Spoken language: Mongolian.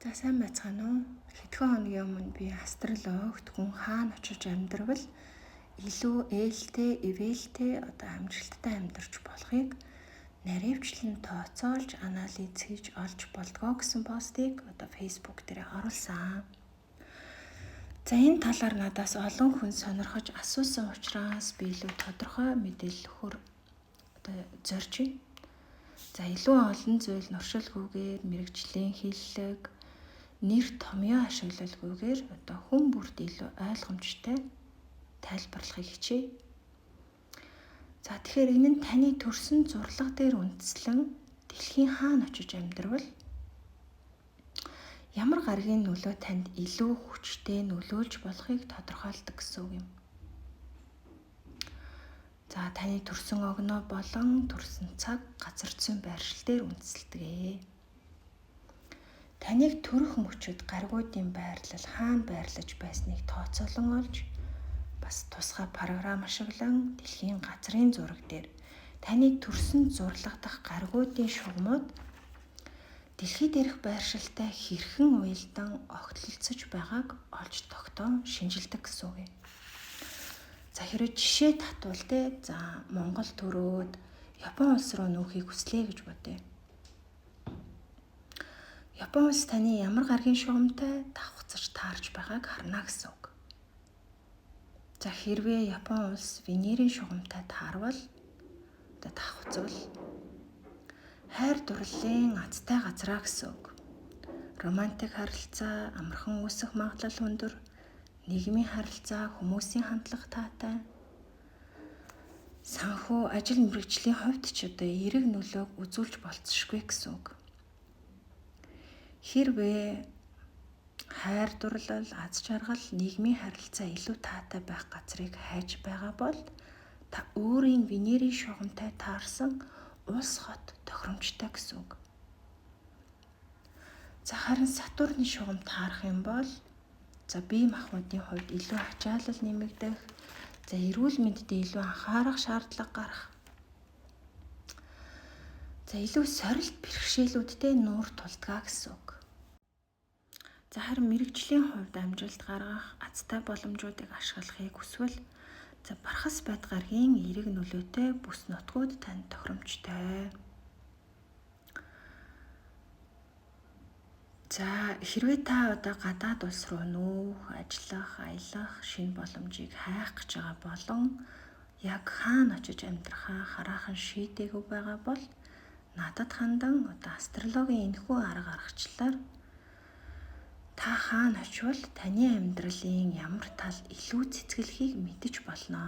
За сайн байцгаана уу? Хэдхэн хоногийн өмнө би астрологт хүн хаана очиж амьдрал илүү ээлтэй, ивэлтэй одоо амжилттай амьдарч болохыг наривчлан тооцоолж анализ хийж олж болдгоо гэсэн постыг одоо Facebook дээр оруулсан. За энэ талаар надаас олон хүн сонирхож асуусан учраас би илүү тодорхой мэдээлэл өгөхөөр одоо зорж байна. За илүү олон зүйл нуршилгүйгээр мэрэгжлийн хиллэг нэр томьёо ашиглалгүйгээр одоо хүн бүрт илүү ойлгомжтой тайлбарлахыг хичээе. За тэгэхээр энэ нь таны төрсөн зурлага дээр үндэслэн дэлхийн хаана очиж амьдрал ямар гаргийн нөлөө танд илүү хүчтэй нөлөөлж болохыг тодорхойлдог гэсэн үг юм. За таны төрсөн огноо болон төрсөн цаг, газар зүйн байршил дээр үндэслэдэг. Таныг төрөх мөчөд гаригуудын байрлал хаана байрлаж байсныг тооцоолон олж бас тусгай програм ашиглан дэлхийн газрын зураг дээр таны төрсөн зурлага дахь гаригуудын шугамуд дэлхий дээрх байршилтай хэрхэн уялдан огтлолцож байгааг олж тогтоон шинжилдэг гэсэн үг юм. За хэрвээ жишээ татвал за Монгол төрөөд Япон улс руу нүүхийг хүслэе гэж бодъё. Япон улс таны ямар гаргийн шугамтай давхцаж таарж байгааг харна гэсэн үг. За хэрвээ Япон улс Венерийн шугамтай таарвал давхцвал хайр дурлалын азтай газраа гэсэн үг. Романтик харилцаа, амархан үүсэх магадлал өндөр, нийгмийн харилцаа, хүмүүсийн хандлага таатай, санхүү, ажил мэргэжлийн хувьд ч одоо эерэг нөлөөг үзүүлж болцсошгүй гэсэн үг. Хэрвээ хайр дурлал, аз жаргал, нийгмийн харилцаа илүү таатай байх газрыг хайж байгаа бол та өөрийн Венерийн шугамтай таарсан улс хот тохиромжтой гэсэн үг. За харин Сатурны шугам таарах юм бол бие махбодын хувьд илүү ачаалал нэмэгдэх, эрүүл мэндэд илүү анхаарах шаардлага гарах. Илүү сорилт бэрхшээлүүдтэй нуур тулдгаа гэсэн үг. За харин мэрэгжлийн хувьд амжилт гаргах, азтай боломжуудыг ашиглахыг хүсвэл бархас байд гаргийн эерэг нөлөөтэй бүс нутгууд танд тохиромжтой. За хэрвээ та одоо гадаад улс руу нүүх, ажиллах, аялах, шинэ боломжийг хайх гэж байгаа болон яг хаана очиж амьдрахаа хараахан шийдээгүй байгаа бол надад хандан астрологийн энэхүү арга аргачлалаар та хаана очивол таны амьдралын ямар тал илүү цэцгэлхийг мэдэж болно.